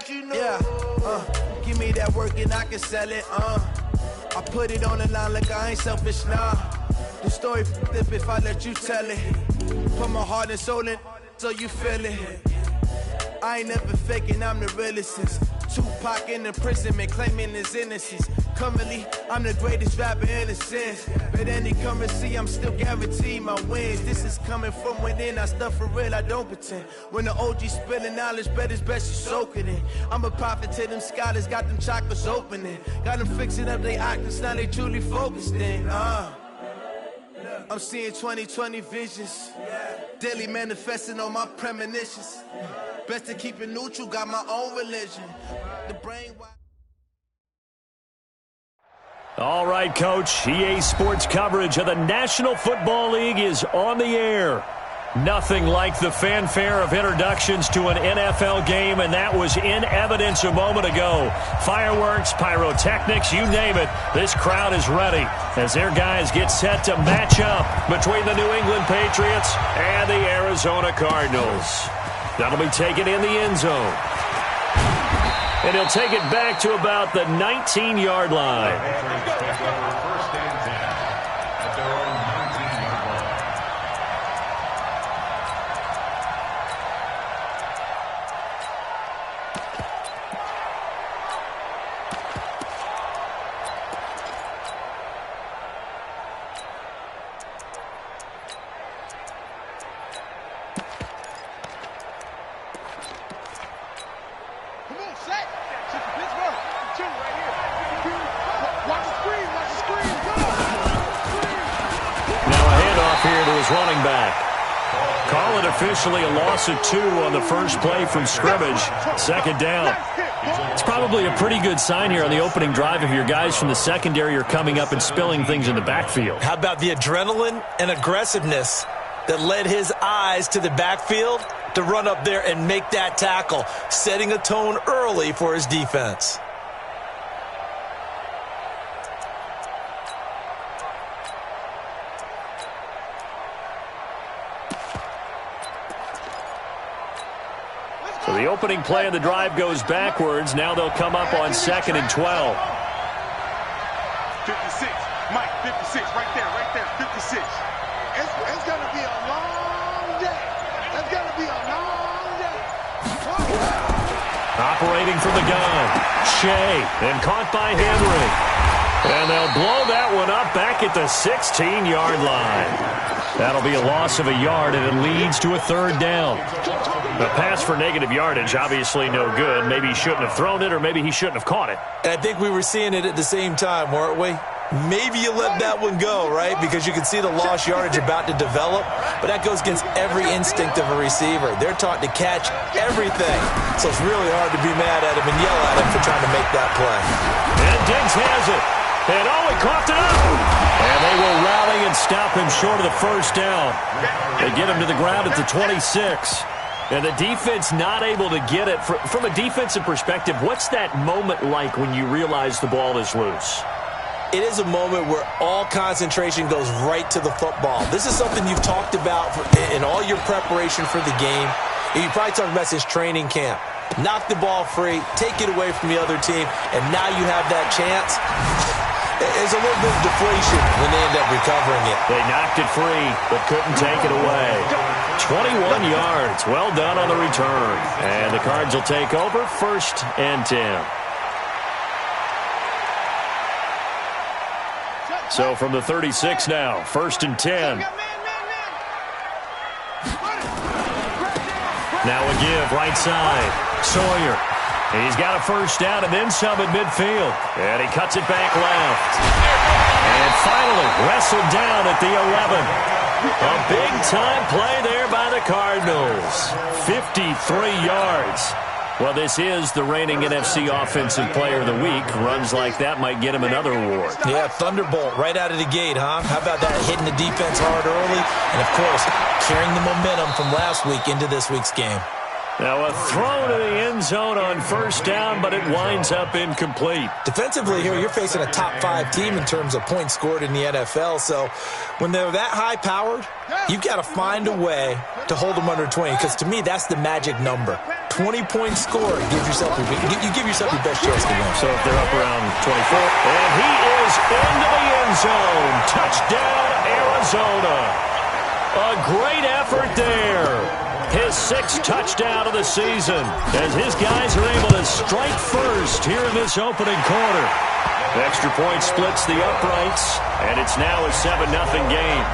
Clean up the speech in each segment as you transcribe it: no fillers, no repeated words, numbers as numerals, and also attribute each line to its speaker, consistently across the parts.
Speaker 1: Yeah, give me that work and I can sell it, I put it on the line like I ain't selfish, nah. The story flip if I let you tell it. Put my heart and soul in so you feel it. I ain't never faking, I'm the realest since Tupac in the prison and claiming his innocence. Currently, I'm the greatest rapper in a sense. But any currency, I'm still guaranteed my wins. This is coming from within, I stuff for real, I don't pretend. When the OG spilling knowledge, bet it's best you soak it in. I'm a prophet to them scholars, got them chakras opening. Got them fixing up their octaves, now they truly focused in. I'm seeing 2020 visions. Daily manifesting on my premonitions. Best to keep it neutral, got my own religion. The brain.
Speaker 2: All right, Coach. EA Sports coverage of the National Football League is on the air. Nothing like the fanfare of introductions to an NFL game, and that was in evidence a moment ago. Fireworks, pyrotechnics, you name it. This crowd is ready as their guys get set to match up between the New England Patriots and the Arizona Cardinals. That'll be taken in the end zone. And he'll take it back to about the 19-yard line.
Speaker 3: First and 10 at their own 19-yard line.
Speaker 2: Running back. Call it officially a loss of 2 on the first play from scrimmage. Second down. It's probably a pretty good sign here on the opening drive if your guys from the secondary are coming up and spilling things in the backfield.
Speaker 4: How about the adrenaline and aggressiveness that led his eyes to the backfield to run up there and make that tackle, setting a tone early for his defense.
Speaker 2: So the opening play of the drive goes backwards. Now they'll come up on 2nd and 12.
Speaker 5: 56. Mike, 56. Right there, 56. It's going to be a long day. It's going to be a long day.
Speaker 2: Operating from the gun. Shea, and caught by Henry. And they'll blow that one up back at the 16-yard line. That'll be a loss of a yard, and it leads to a 3rd down. A pass for negative yardage, obviously no good. Maybe he shouldn't have thrown it, or maybe he shouldn't have caught it.
Speaker 4: And I think we were seeing it at the same time, weren't we? Maybe you let that one go, right? Because you can see the lost yardage about to develop. But that goes against every instinct of a receiver. They're taught to catch everything. So it's really hard to be mad at him and yell at him for trying to make that play.
Speaker 2: And Diggs has it. And he coughed it up. And they will rally and stop him short of the first down. They get him to the ground at the 26. And the defense not able to get it. From a defensive perspective, what's that moment like when you realize the ball is loose?
Speaker 4: It is a moment where all concentration goes right to the football. This is something you've talked about in all your preparation for the game. And you probably talked about since training camp. Knock the ball free, take it away from the other team, and now you have that chance. There's a little bit of deflation when they end up recovering it.
Speaker 2: They knocked it free, but couldn't take it away. 21 yards. Well done on the return. And the Cards will take over 1st and 10. So from the 36 now, 1st and 10. Now a give, right side. Sawyer. He's got a first down and then some at midfield. And he cuts it back left. And finally wrestled down at the 11. A big-time play there by the Cardinals. 53 yards. Well, this is the reigning NFC Offensive Player of the Week. Runs like that might get him another award.
Speaker 4: Yeah, Thunderbolt right out of the gate, huh? How about that? Hitting the defense hard early. And, of course, carrying the momentum from last week into this week's game.
Speaker 2: Now a throw to the end zone on first down, but it winds up incomplete.
Speaker 4: Defensively here, you're facing a top 5 team in terms of points scored in the NFL. So when they're that high-powered, you've got to find a way to hold them under 20. Because to me, that's the magic number. 20-point score, you give yourself your best chance to win.
Speaker 2: So if they're up around 24, and he is into the end zone. Touchdown, Arizona. A great effort there. His 6th touchdown of the season as his guys are able to strike first here in this opening quarter. Extra point splits the uprights, and it's now a 7-0 game.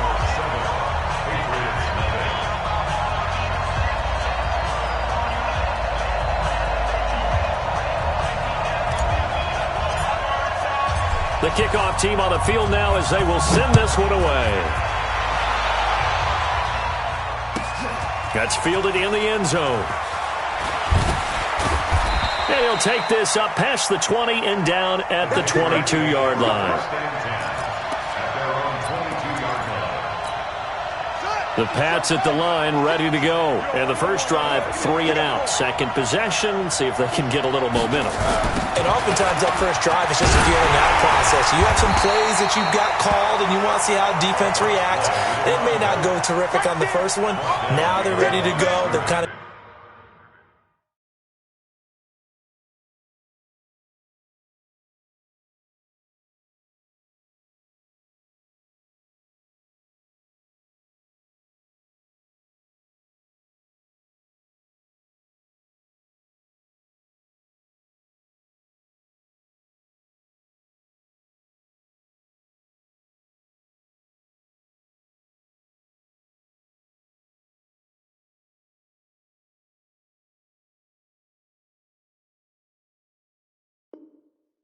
Speaker 2: The kickoff team on the field now as they will send this one away. That's fielded in the end zone. And he'll take this up past the 20 and down at the 22-yard line. The Pats at the line, ready to go. And the first drive, 3 and out. Second possession, see if they can get a little momentum.
Speaker 4: And oftentimes that first drive is just a feeling out process. You have some plays that you've got called, and you want to see how defense reacts. It may not go terrific on the first one. Now they're ready to go. They're kind of...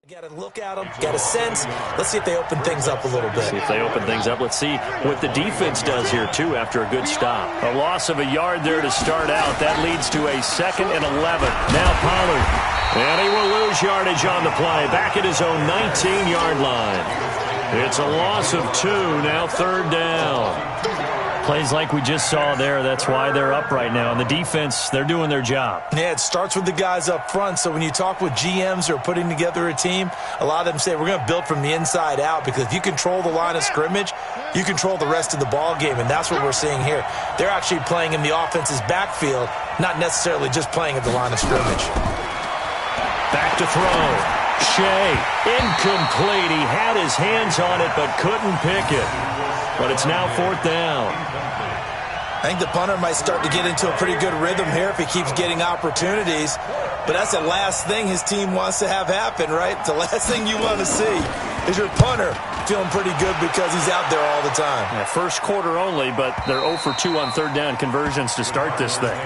Speaker 4: Got to look at them, got a sense. Let's see if they open things up a little bit.
Speaker 2: See if they open things up. Let's see what the defense does here, too, after a good stop. A loss of a yard there to start out. That leads to a 2nd and 11. Now Pollard. And he will lose yardage on the play. Back at his own 19-yard line. It's a loss of 2. Now 3rd down. Plays like we just saw there. That's why they're up right now. And the defense, they're doing their job.
Speaker 4: Yeah, it starts with the guys up front. So when you talk with GMs who are putting together a team, a lot of them say we're going to build from the inside out, because if you control the line of scrimmage, you control the rest of the ball game, and that's what we're seeing here. They're actually playing in the offense's backfield, not necessarily just playing at the line of scrimmage.
Speaker 2: Back to throw. Shea, incomplete. He had his hands on it but couldn't pick it. But it's now 4th down.
Speaker 4: I think the punter might start to get into a pretty good rhythm here if he keeps getting opportunities. But that's the last thing his team wants to have happen, right? The last thing you want to see is your punter feeling pretty good because he's out there all the time.
Speaker 2: Yeah, first quarter only, but they're 0 for 2 on 3rd down conversions to start this thing.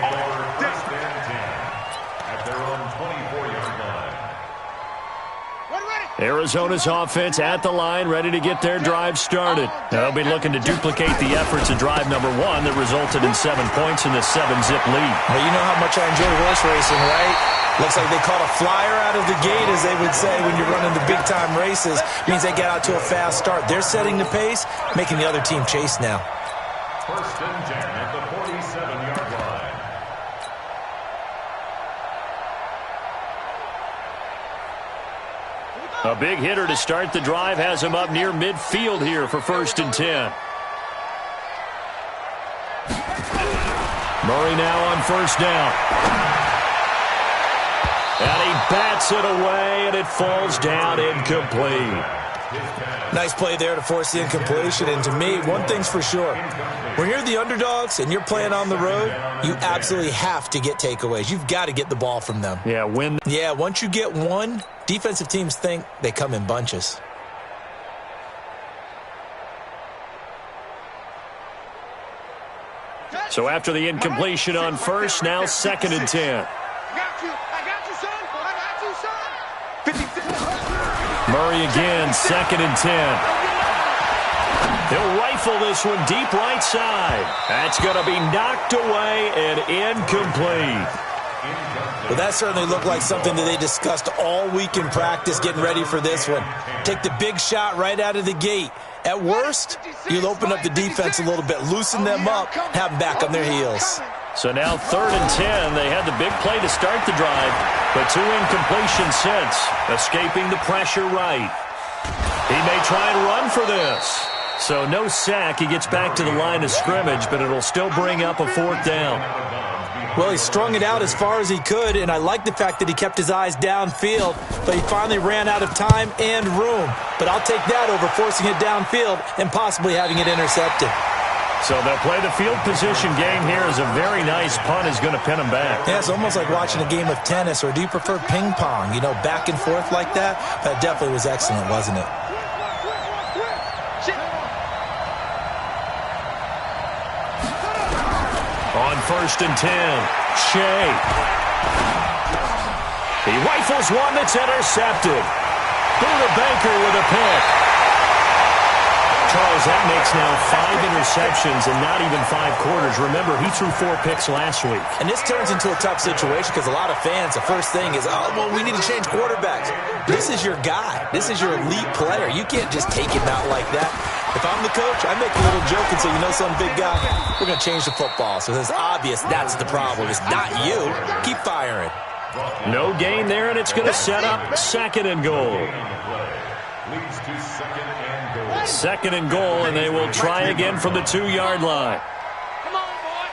Speaker 2: Arizona's offense at the line, ready to get their drive started. They'll be looking to duplicate the efforts of drive number 1 that resulted in 7 points in the 7-zip lead.
Speaker 4: Well, you know how much I enjoy horse racing, right? Looks like they caught a flyer out of the gate, as they would say when you're running the big-time races. Means they get out to a fast start. They're setting the pace, making the other team chase now.
Speaker 3: 1st and 10 at the 47-yard line.
Speaker 2: A big hitter to start the drive has him up near midfield here for 1st and 10. Murray now on 1st down. And he bats it away, and it falls down incomplete.
Speaker 4: Nice play there to force the incompletion. And to me, one thing's for sure. When you're the underdogs and you're playing on the road, you absolutely have to get takeaways. You've got to get the ball from them.
Speaker 2: Yeah,
Speaker 4: once you get one, defensive teams think they come in bunches.
Speaker 2: So after the incompletion on 1st, now 2nd and 10. Murray again, 2nd and 10. He'll rifle this one deep right side. That's going to be knocked away and incomplete.
Speaker 4: Well, that certainly looked like something that they discussed all week in practice, getting ready for this one. Take the big shot right out of the gate. At worst, you'll open up the defense a little bit, loosen them up, have them back on their heels.
Speaker 2: So now 3rd and 10. They had the big play to start the drive, but 2 incompletions since, escaping the pressure right. He may try and run for this. So no sack. He gets back to the line of scrimmage, but it'll still bring up a 4th down.
Speaker 4: Well, he strung it out as far as he could, and I like the fact that he kept his eyes downfield, but he finally ran out of time and room. But I'll take that over forcing it downfield and possibly having it intercepted.
Speaker 2: So they'll play the field position game here as a very nice punt is going to pin them back.
Speaker 4: Yeah, it's almost like watching a game of tennis, or do you prefer ping pong? You know, back and forth like that? That definitely was excellent, wasn't it?
Speaker 2: On 1st and 10, Shea. He rifles one that's intercepted. Buda Baker with a pick. Charles, that makes now 5 interceptions and not even 5 quarters. Remember, he threw 4 picks last week.
Speaker 4: And this turns into a tough situation because a lot of fans, the first thing is, oh, well, we need to change quarterbacks. This is your guy. This is your elite player. You can't just take him out like that. If I'm the coach, I make a little joke and say, you know something, big guy? We're going to change the football. So it's obvious that's the problem. It's not you. Keep firing.
Speaker 2: No gain there, and it's going to set up 2nd and goal.
Speaker 3: Leads to 2nd and goal.
Speaker 2: 2nd and goal, and they will try again from the 2-yard line.
Speaker 6: Come on, boy.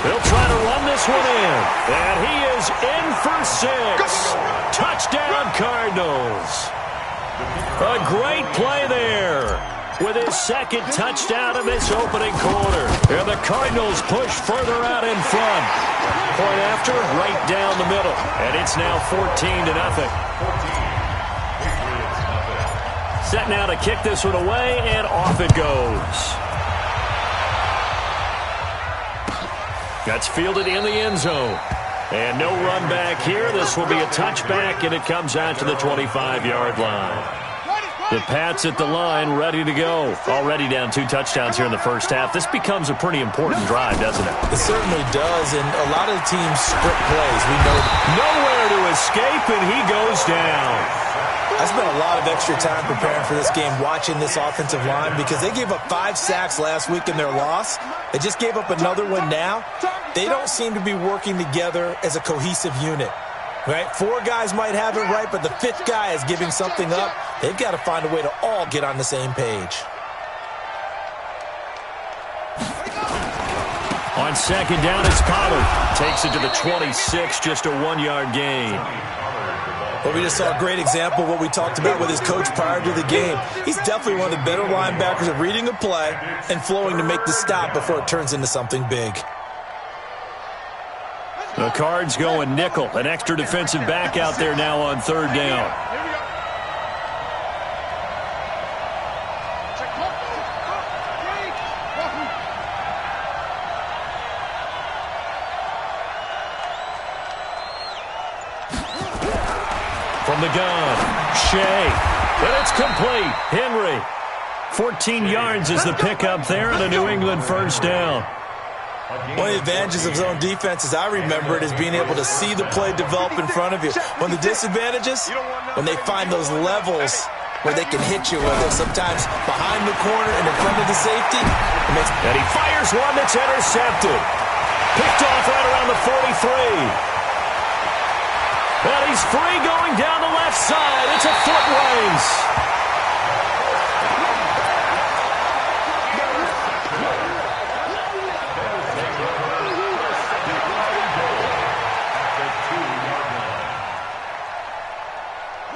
Speaker 2: They'll try to run this one in, and he is in for 6. Touchdown, Cardinals. A great play there with his 2nd touchdown of this opening quarter. And the Cardinals push further out in front. Point after, right down the middle. And it's now 14-0. Set now to kick this one away, and off it goes. That's fielded in the end zone. And no run back here. This will be a touchback, and it comes out to the 25-yard line. The Pats at the line, ready to go. Already down 2 touchdowns here in the first half. This becomes a pretty important drive, doesn't it?
Speaker 4: It certainly does, and a lot of the teams script plays. We know
Speaker 2: nowhere to escape, and he goes down.
Speaker 4: I spent a lot of extra time preparing for this game, watching this offensive line, because they gave up 5 sacks last week in their loss. They just gave up another one now. They don't seem to be working together as a cohesive unit. Right? 4 guys might have it right, but the 5th guy is giving something up. They've got to find a way to all get on the same page.
Speaker 2: On 2nd down, it's Pollard. Takes it to the 26, just a 1-yard gain.
Speaker 4: Well, we just saw a great example of what we talked about with his coach prior to the game. He's definitely one of the better linebackers at reading a play and flowing to make the stop before it turns into something big.
Speaker 2: The Cards going nickel. An extra defensive back out there now on 3rd down. From the gun, Shea. And it's complete. Henry. 14 yards is the pickup there, and a New England 1st down.
Speaker 4: One of the advantages of zone defense, as I remember it, is being able to see the play develop in front of you. One of the disadvantages, when they find those levels where they can hit you with it, sometimes behind the corner and in front of the safety.
Speaker 2: And he fires one that's intercepted. Picked off right around the 43. And he's free going down the left side. It's a foot race.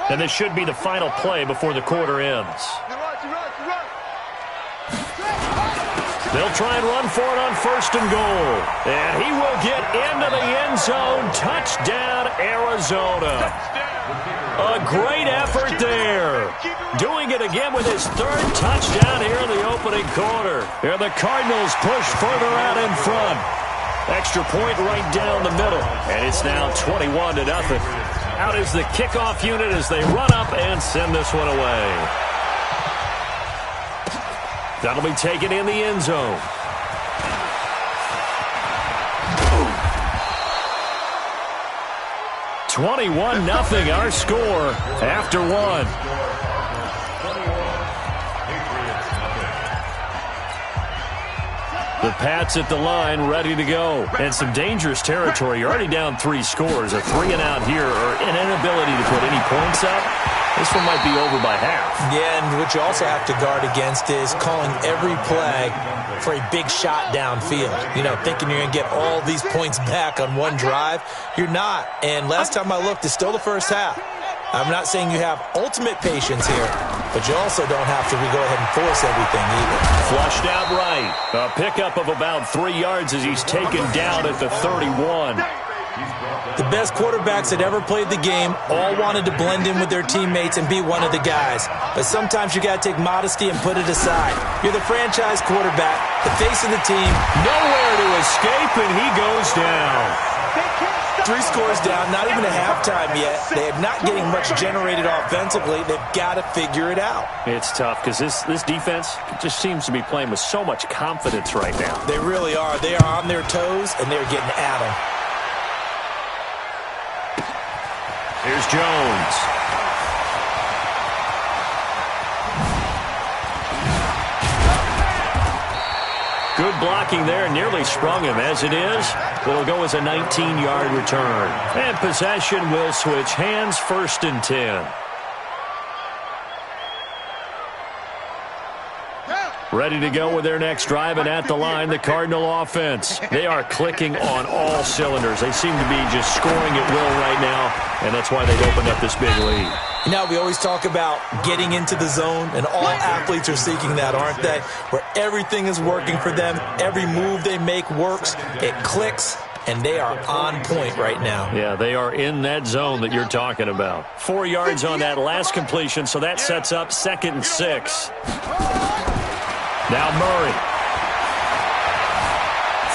Speaker 2: And this should be the final play before the quarter ends. They'll try and run for it on 1st and goal. And he will get into the end zone. Touchdown, Arizona. A great effort there. Doing it again with his 3rd touchdown here in the opening quarter. And the Cardinals push further out in front. Extra point right down the middle. And it's now 21-0. Out is the kickoff unit as they run up and send this one away. That'll be taken in the end zone. (21-0) our score after 1. The Pats at the line, ready to go. And some dangerous territory. You're already down 3 scores. A 3-and-out here, or an inability to put any points up. This one might be over by half.
Speaker 4: Yeah, and what you also have to guard against is calling every play for a big shot downfield. You know, thinking you're going to get all these points back on one drive. You're not. And last time I looked, it's still the first half. I'm not saying you have ultimate patience here, but you also don't have to go ahead and force everything either.
Speaker 2: Flushed out right. A pickup of about 3 yards as he's taken down at the 31.
Speaker 4: The best quarterbacks that ever played the game all wanted to blend in with their teammates and be one of the guys. But sometimes you got to take modesty and put it aside. You're the franchise quarterback, the face of the team.
Speaker 2: Nowhere to escape, and he goes down.
Speaker 4: 3 scores down, not even a halftime yet. They are not getting much generated offensively. They've got to figure it out.
Speaker 2: It's tough because this defense just seems to be playing with so much confidence right now.
Speaker 4: They really are. They are on their toes, and they're getting at them.
Speaker 2: Here's Jones. Good blocking there, nearly sprung him. As it is, it'll go as a 19-yard return. And possession will switch hands, 1st and 10. Ready to go with their next drive, and at the line, the Cardinal offense. They are clicking on all cylinders. They seem to be just scoring at will right now, and that's why they've opened up this big lead.
Speaker 4: You know, we always talk about getting into the zone, and all athletes are seeking that, aren't they? Where everything is working for them, every move they make works, it clicks, and they are on point right now.
Speaker 2: Yeah, they are in that zone that you're talking about. 4 yards on that last completion, so that sets up 2nd and 6. Now Murray.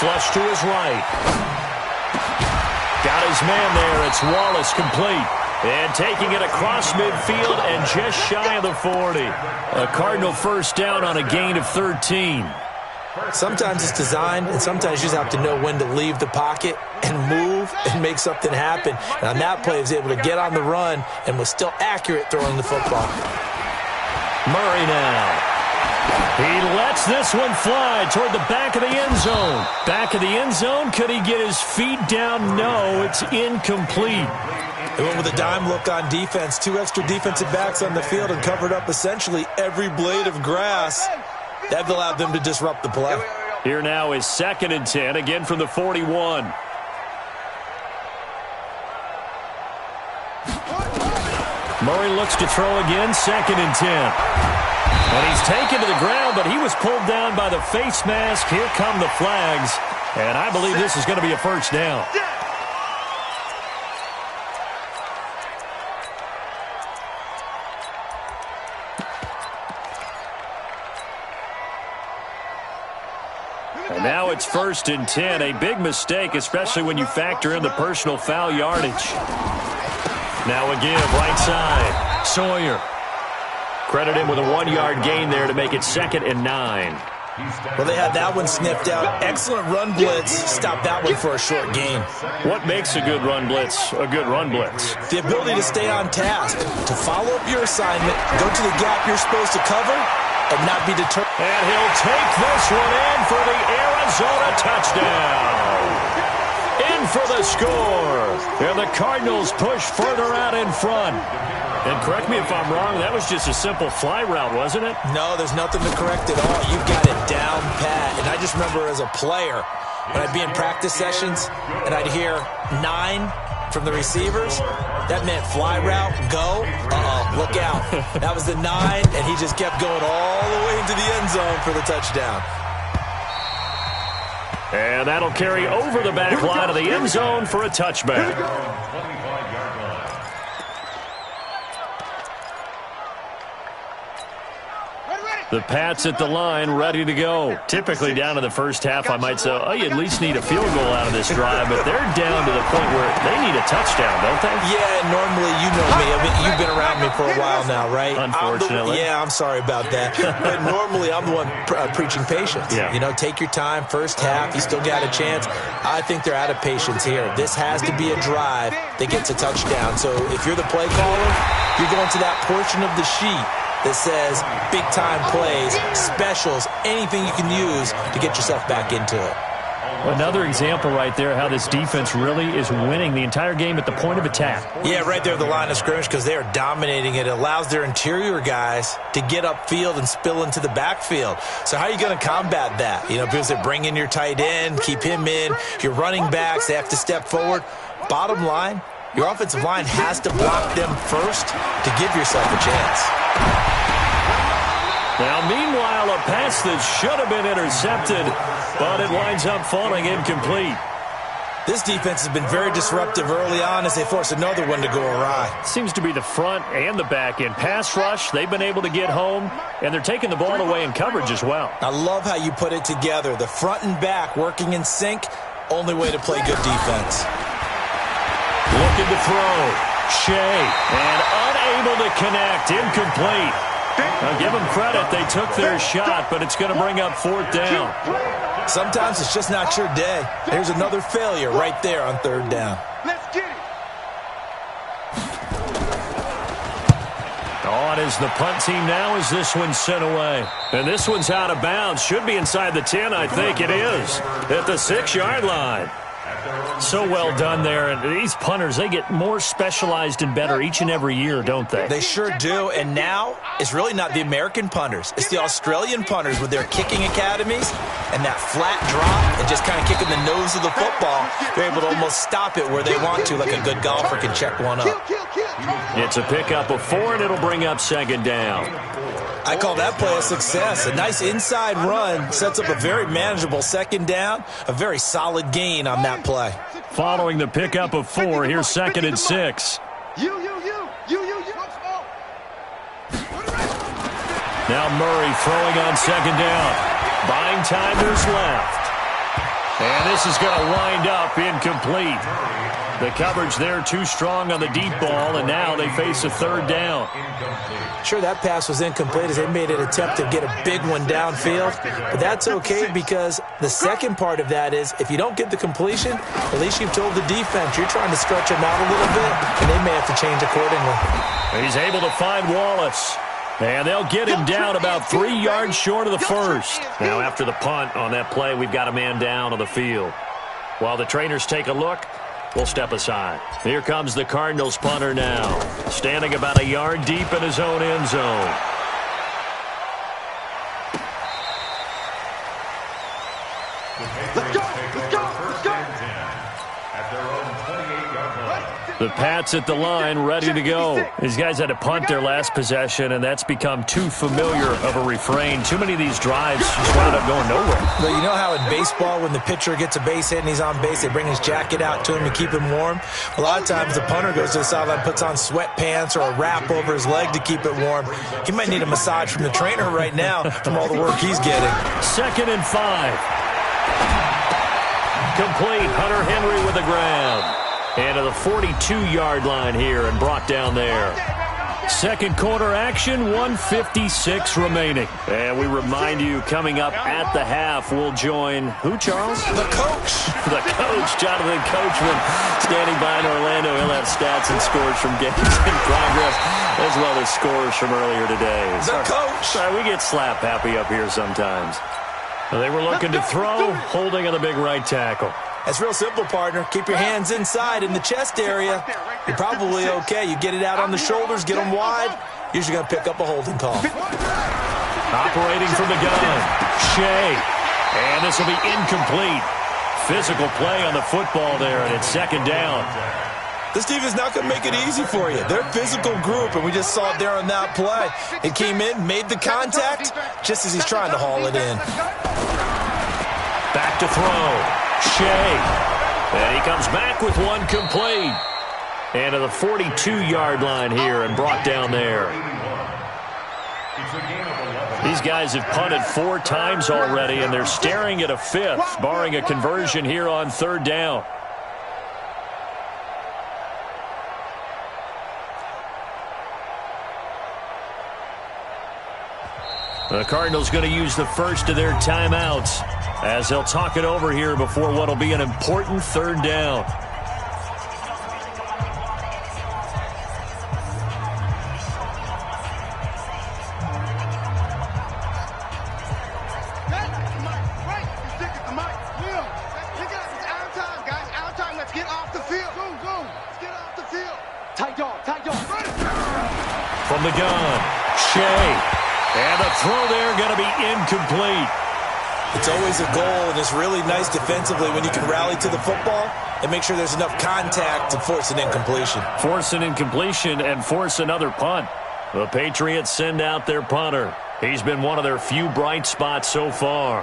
Speaker 2: Flush to his right. Got his man there. It's Wallace complete. And taking it across midfield and just shy of the 40. A Cardinal first down on a gain of 13.
Speaker 4: Sometimes it's designed, and sometimes you just have to know when to leave the pocket and move and make something happen. And on that play, he was able to get on the run and was still accurate throwing the football.
Speaker 2: Murray now. He lets this one fly toward the back of the end zone. Back of the end zone. Could he get his feet down? No, it's incomplete.
Speaker 4: They went with a dime look on defense. 2 extra defensive backs on the field and covered up essentially every blade of grass. That allowed them to disrupt the play.
Speaker 2: Here now is 2nd and 10, again from the 41. Murray looks to throw again, 2nd and 10. And he's taken to the ground, but he was pulled down by the face mask. Here come the flags, and I believe this is going to be a first down. And now it's 1st and 10, a big mistake, especially when you factor in the personal foul yardage. Now a give, right side, Sawyer. Credit him with a 1-yard gain there to make it 2nd and 9.
Speaker 4: Well, they had that one sniffed out. Excellent run blitz. Stop that one for a short gain.
Speaker 2: What makes a good run blitz a good run blitz?
Speaker 4: The ability to stay on task, to follow up your assignment, go to the gap you're supposed to cover, and not be deterred.
Speaker 2: And he'll take this one in for the Arizona touchdown. In for the score. And the Cardinals push further out in front. And correct me if I'm wrong, that was just a simple fly route, wasn't it?
Speaker 4: No, there's nothing to correct at all. You've got it down pat. And I just remember as a player, when I'd be in practice sessions and I'd hear 9 from the receivers, that meant fly route, go, look out. That was the 9, and he just kept going all the way into the end zone for the touchdown.
Speaker 2: And that'll carry over the back line of the end zone for a touchback. The Pats at the line, ready to go. Typically down to the first half, I might say, oh, you at least need a field goal out of this drive, but they're down to the point where they need a touchdown, don't they?
Speaker 4: Yeah, normally, you know me. You've been around me for a while now, right?
Speaker 2: Unfortunately.
Speaker 4: I'm sorry about that. But normally, I'm the one preaching patience.
Speaker 2: Yeah.
Speaker 4: You know, take your time, first half, you still got a chance. I think they're out of patience here. This has to be a drive that gets a touchdown. So if you're the play caller, you're going to that portion of the sheet that says big-time plays, specials, anything you can use to get yourself back into it.
Speaker 2: Another example right there how this defense really is winning the entire game at the point of attack.
Speaker 4: Yeah, right there at the line of scrimmage because they are dominating it. It allows their interior guys to get upfield and spill into the backfield. So how are you going to combat that? You know, people say bring in your tight end, keep him in. Your running backs, they have to step forward. Bottom line, your offensive line has to block them first to give yourself a chance.
Speaker 2: Now, meanwhile, a pass that should have been intercepted, but it winds up falling incomplete.
Speaker 4: This defense has been very disruptive early on as they force another one to go awry.
Speaker 2: Seems to be the front and the back end. Pass rush, they've been able to get home, and they're taking the ball away in coverage as well.
Speaker 4: I love how you put it together. The front and back working in sync, only way to play good defense.
Speaker 2: Looking to throw. Shea, and unable to connect. Incomplete. Now, give them credit. They took their shot, but it's going to bring up 4th down.
Speaker 4: Sometimes it's just not your day. There's another failure right there on 3rd down.
Speaker 5: Let's get it.
Speaker 2: On is the punt team now as this one's sent away. And this one's out of bounds. Should be inside the 10, I think it is. At the 6-yard line. So well done there. And these punters, they get more specialized and better each and every year, don't they?
Speaker 4: They sure do. And now it's really not the American punters. It's the Australian punters with their kicking academies and that flat drop and just kind of kicking the nose of the football. They're able to almost stop it where they want to, like a good golfer can check one up.
Speaker 2: It's a pickup of 4, and it'll bring up 2nd down.
Speaker 4: I call that play a success. A nice inside run sets up a very manageable 2nd down, a very solid gain on that play.
Speaker 2: Following the pickup of 4, here's 2nd and 6. Now Murray throwing on 2nd down. Buying time, there's left. And this is going to wind up incomplete. The coverage there too strong on the deep ball, and now they face a 3rd down.
Speaker 4: Sure, that pass was incomplete as they made an attempt to get a big one downfield, but that's okay because the second part of that is if you don't get the completion, at least you've told the defense you're trying to stretch them out a little bit, and they may have to change accordingly.
Speaker 2: He's able to find Wallace. And they'll get him down about 3 yards short of the 1st. Now, after the punt on that play, we've got a man down on the field. While the trainers take a look, we'll step aside. Here comes the Cardinals punter now, standing about a yard deep in his own end zone.
Speaker 5: Let's go.
Speaker 2: The Pats at the line, ready to go. These guys had to punt their last possession, and that's become too familiar of a refrain. Too many of these drives just wound up going nowhere.
Speaker 4: But you know how in baseball, when the pitcher gets a base hit and he's on base, they bring his jacket out to him to keep him warm? A lot of times the punter goes to the sideline, puts on sweatpants or a wrap over his leg to keep it warm. He might need a massage from the trainer right now from all the work he's getting.
Speaker 2: 2nd and 5. Complete. Hunter Henry with the grab. And to the 42-yard line here and brought down there. Second quarter action, 1:56 remaining. And we remind you, coming up at the half, we'll join who, Charles?
Speaker 4: The coach.
Speaker 2: The coach, Jonathan Coachman, standing by in Orlando. He'll have stats and scores from games in progress, as well as scores from earlier today.
Speaker 4: The coach.
Speaker 2: Sorry, we get slap happy up here sometimes. They were looking to throw, holding on the big right tackle.
Speaker 4: That's real simple, partner. Keep your hands inside in the chest area. You're probably okay. You get it out on the shoulders, get them wide. Usually going to pick up a holding call.
Speaker 2: Operating from the gun, Shea. And this will be incomplete. Physical play on the football there, and it's 2nd down.
Speaker 4: This team is not going to make it easy for you. They're a physical group, and we just saw it there on that play. It came in, made the contact, just as he's trying to haul it in.
Speaker 2: Back to throw. Shea. And he comes back with one complete. And to the 42-yard line here and brought down there. These guys have punted 4 times already, and they're staring at a 5th, barring a conversion here on 3rd down. The Cardinals going to use the first of their timeouts as they'll talk it over here before what will be an important 3rd down.
Speaker 5: Tight dog, tight dog.
Speaker 2: From the gun, Shea. And the throw there going to be incomplete.
Speaker 4: It's always a goal, and it's really nice defensively when you can rally to the football and make sure there's enough contact to force an incompletion.
Speaker 2: Force an incompletion and force another punt. The Patriots send out their punter. He's been one of their few bright spots so far.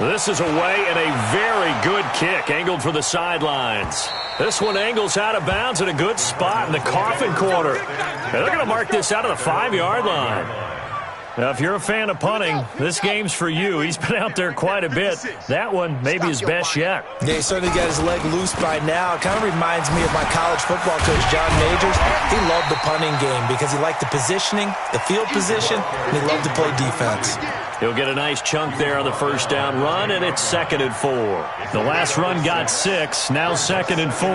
Speaker 2: This is away and a very good kick angled for the sidelines. This one angles out of bounds at a good spot in the coffin corner. And they're going to mark this out of the 5-yard line. Now, if you're a fan of punting, this game's for you. He's been out there quite a bit. That one may be his best yet.
Speaker 4: Yeah, he certainly got his leg loose by now. It kind of reminds me of my college football coach, John Majors. He loved the punting game because he liked the positioning, the field position, and he loved to play defense.
Speaker 2: He'll get a nice chunk there on the first down run, and it's 2nd and 4. The last run got 6, now 2nd and 4.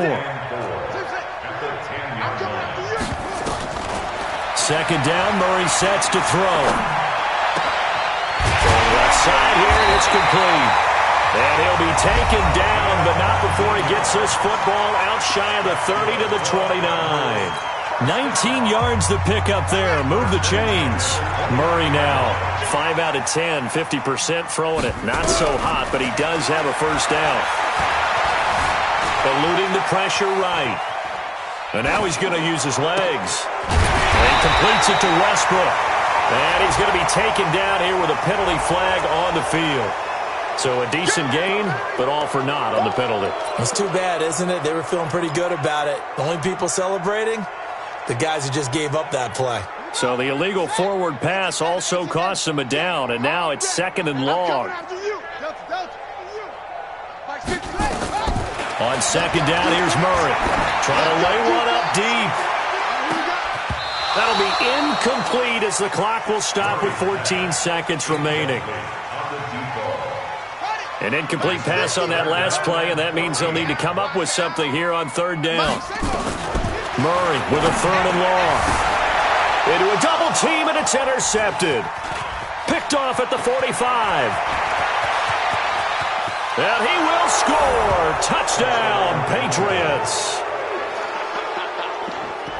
Speaker 2: Second down, Murray sets to throw. From the left side here, and it's complete. And he'll be taken down, but not before he gets this football out shy of the 30 to the 29. 19 yards the pick up there. Move the chains. Murray now, 5 out of 10, 50% throwing it. Not so hot, but he does have a first down. Eluding the pressure right. And now he's going to use his legs. And completes it to Westbrook. And he's going to be taken down here with a penalty flag on the field. So a decent gain, but all for naught on the penalty.
Speaker 4: It's too bad, isn't it? They were feeling pretty good about it. The only people celebrating, the guys who just gave up that play.
Speaker 2: So the illegal forward pass also costs him a down, and now it's 2nd and long. On 2nd down, here's Murray. Trying to lay one up deep. That'll be incomplete as the clock will stop with 14 seconds remaining. An incomplete pass on that last play, and that means they'll need to come up with something here on 3rd down. Murray with a 3rd and long. Into a double team, and it's intercepted. Picked off at the 45. And he will score. Touchdown, Patriots.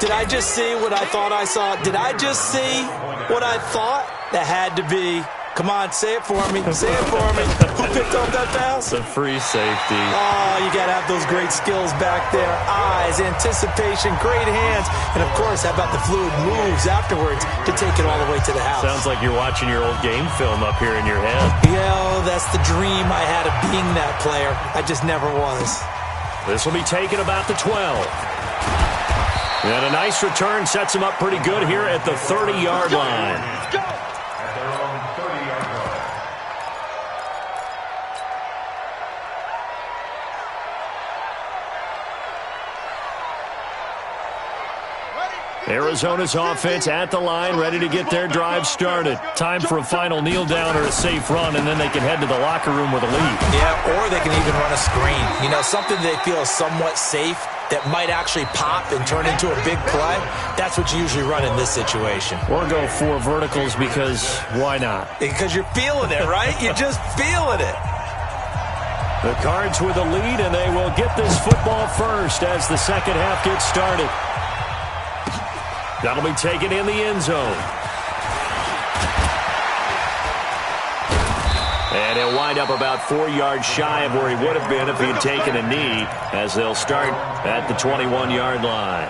Speaker 4: Did I just see what I thought I saw? Did I just see what I thought? That had to be. Come on, say it for me. Say it for me. Who picked off that pass?
Speaker 2: The free safety.
Speaker 4: Oh, you got to have those great skills back there. Eyes, anticipation, great hands. And, of course, how about the fluid moves afterwards to take it all the way to the house?
Speaker 2: Sounds like you're watching your old game film up here in your head.
Speaker 4: Yeah, that's the dream I had of being that player. I just never was.
Speaker 2: This will be taken about the 12. And a nice return sets him up pretty good here at the 30-yard line.
Speaker 3: At their own 30-yard line.
Speaker 2: Arizona's offense at the line, ready to get their drive started. Time for a final kneel down or a safe run, and then they can head to the locker room with a lead.
Speaker 4: Yeah, or they can even run a screen. You know, something they feel is somewhat safe that might actually pop and turn into a big play. That's what you usually run in this situation.
Speaker 2: Or go 4 verticals because why not?
Speaker 4: Because you're feeling it, right? You're just feeling it.
Speaker 2: The Cards with a lead, and they will get this football first as the second half gets started. That'll be taken in the end zone. And he'll wind up about 4 yards shy of where he would have been if he had taken a knee, as they'll start at the 21-yard line.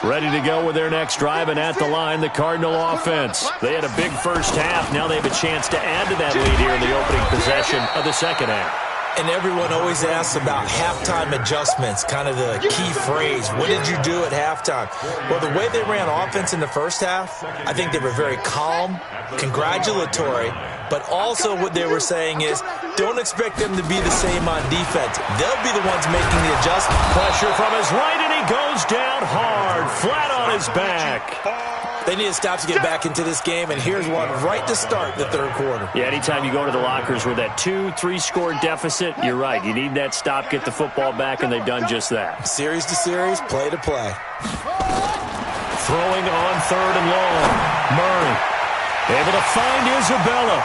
Speaker 2: Ready to go with their next drive, and at the line, the Cardinal offense. They had a big first half. Now they have a chance to add to that lead here in the opening possession of the second half.
Speaker 4: And everyone always asks about halftime adjustments, kind of the key phrase. What did you do at halftime? Well, the way they ran offense in the first half, I think they were very calm, congratulatory, but also what they were saying is don't expect them to be the same on defense. They'll be the ones making the adjustment.
Speaker 2: Pressure from his right, and he goes down hard, flat on his back.
Speaker 4: They need to stop to get back into this game, and here's one right to start the third quarter.
Speaker 2: Yeah, anytime you go to the lockers with that 2-3 score deficit, you're right. You need that stop, get the football back, and they've done just that.
Speaker 4: Series to series, play to play.
Speaker 2: Throwing on 3rd and long. Murray able to find Isabella.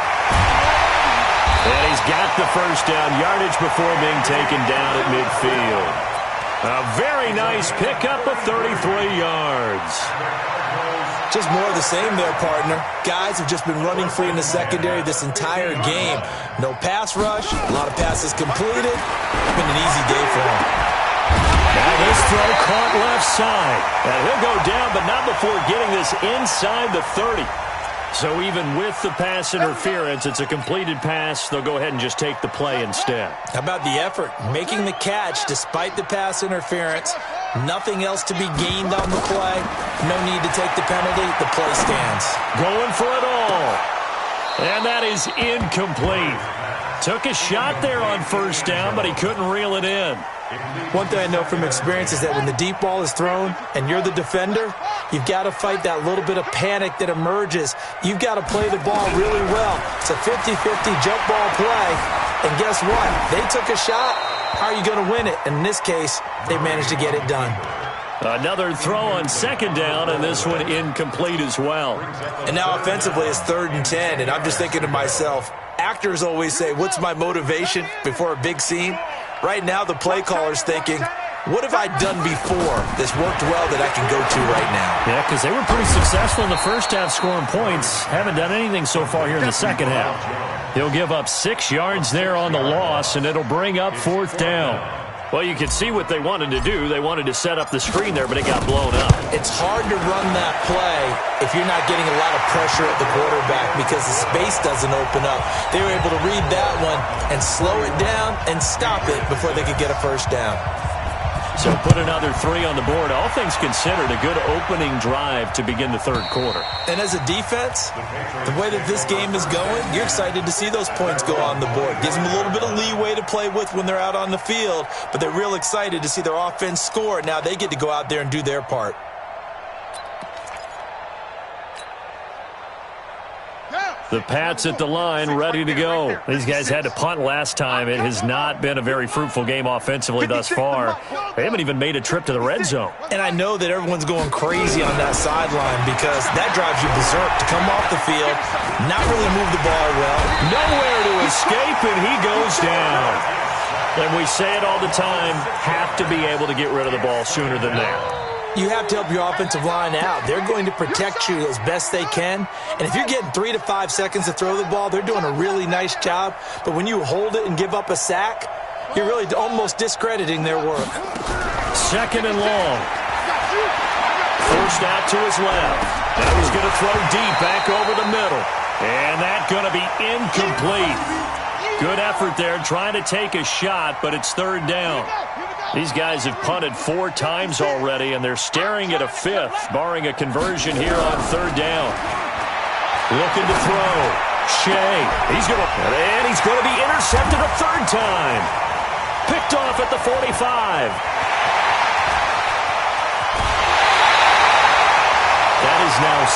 Speaker 2: And he's got the first down, yardage before being taken down at midfield. A very nice pickup of 33 yards.
Speaker 4: Just more of the same there, partner. Guys have just been running free in the secondary this entire game. No pass rush, a lot of passes completed. It's been an easy day for him.
Speaker 2: Now this throw caught left side. And he'll go down, but not before getting this inside the 30. So even with the pass interference, it's a completed pass. They'll go ahead and just take the play instead.
Speaker 4: How about the effort? Making the catch despite the pass interference. Nothing else to be gained on the play. No need to take the penalty. The play stands.
Speaker 2: Going for it all. And that is incomplete. Took a shot there on first down, but he couldn't reel it in.
Speaker 4: One thing I know from experience is that when the deep ball is thrown and you're the defender, you've got to fight that little bit of panic that emerges. You've got to play the ball really well. It's a 50-50 jump ball play. And guess what? They took a shot. How are you going to win it? And in this case, they managed to get it done.
Speaker 2: Another throw on second down, and this one incomplete as well.
Speaker 4: And now offensively it's 3rd and 10, and I'm just thinking to myself, actors always say, what's my motivation before a big scene? Right now the play caller's thinking, what have I done before that's worked well that I can go to right now?
Speaker 2: Yeah, because they were pretty successful in the first half scoring points. Haven't done anything so far here in the second half. He'll give up 6 yards there on the loss, and it'll bring up 4th down. Well, you can see what they wanted to do. They wanted to set up the screen there, but it got blown up.
Speaker 4: It's hard to run that play if you're not getting a lot of pressure at the quarterback because the space doesn't open up. They were able to read that one and slow it down and stop it before they could get a first down.
Speaker 2: So put another 3 on the board. All things considered, a good opening drive to begin the third quarter.
Speaker 4: And as a defense, the way that this game is going, you're excited to see those points go on the board. Gives them a little bit of leeway to play with when they're out on the field, but they're real excited to see their offense score. Now they get to go out there and do their part.
Speaker 2: The Pats at the line, ready to go. These guys had to punt last time. It has not been a very fruitful game offensively thus far. They haven't even made a trip to the red zone.
Speaker 4: And I know that everyone's going crazy on that sideline because that drives you berserk to come off the field, not really move the ball well.
Speaker 2: Nowhere to escape, and he goes down. And we say it all the time, have to be able to get rid of the ball sooner than that.
Speaker 4: You have to help your offensive line out. They're going to protect you as best they can. And if you're getting 3 to 5 seconds to throw the ball, they're doing a really nice job. But when you hold it and give up a sack, you're really almost discrediting their work.
Speaker 2: 2nd and long. Forced out to his left. Now he's going to throw deep back over the middle. And that's going to be incomplete. Good effort there trying to take a shot, but it's 3rd down. These guys have punted 4 times already, and they're staring at a 5th, barring a conversion here on 3rd down. Looking to throw. Shea. He's going to be intercepted a 3rd time. Picked off at the 45. That is now